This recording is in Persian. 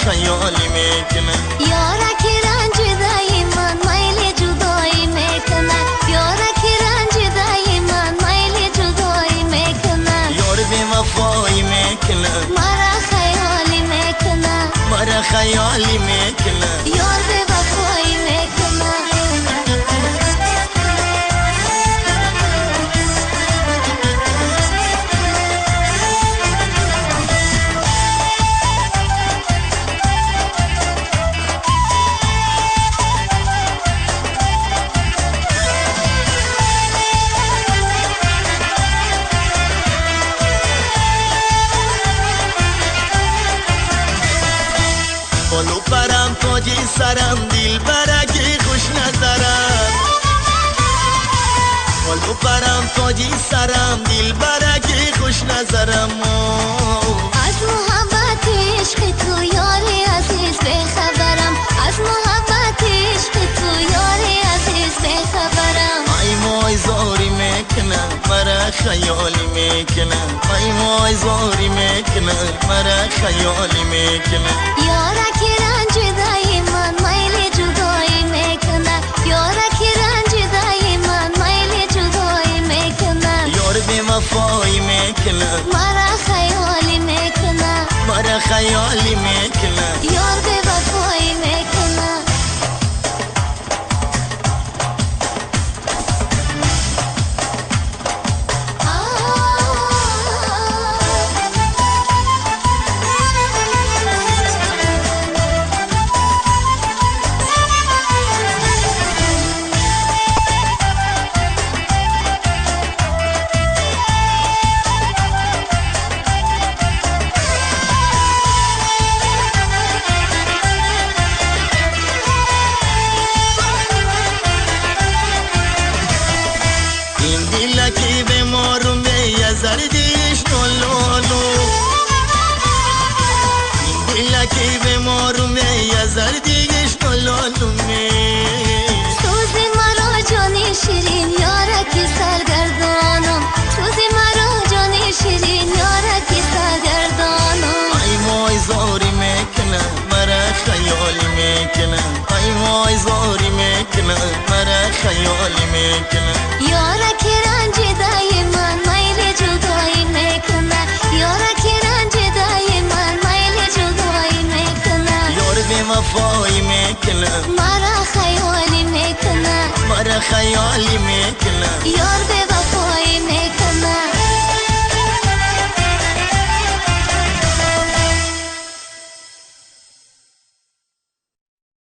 خیالی میکنه. یارک رنج دایما میل جدایی میکنه. یارک رنج دایما میل جدایی میکنه. یار بی وفایی میکنه، مرا خیالی میکنه. مرا خیالی میکنه. یار بی وفایی میکنه. بالو پرم تاجی سرم دل برگی خوش نظرم. بالو پرم تاجی سرم دل برگی خوش نظرم. از محبت عشق تو یاری عزیز بخبرم. از محبت عشق تو یاری عزیز بخبرم. ای مای زاری میکنه مرا خیالی میکنه. ای مای زاری میکنه مرا خیالی میکنه. یارک رنج دایما میل جدایی میکنه. یارک رنج دایما میل جدایی میکنه. یار بی وفایی میکنه، مرا خیالی میکنه. مرا خیالی میکنه. یار به وفایی میکنه. این دلکی به مارم یه زردیش نولولو. این دلکی به مارم یه زردیش نولولو. سوز مرا جانی شیرین یارکی سرگردانم. سوز مرا جانی شیرین یارکی سرگردانم. ای مای زاری میکنه مرا خیالی میکنه. ای مای زاری میکنه مرا خیالی میکنه. یارک رنج دایما میل جدایی میکنه. یارک رنج دایما میل جدایی میکنه. یار بی وفایی میکنه، مرا خیالی میکنه. مرا خیالی میکنه. یار به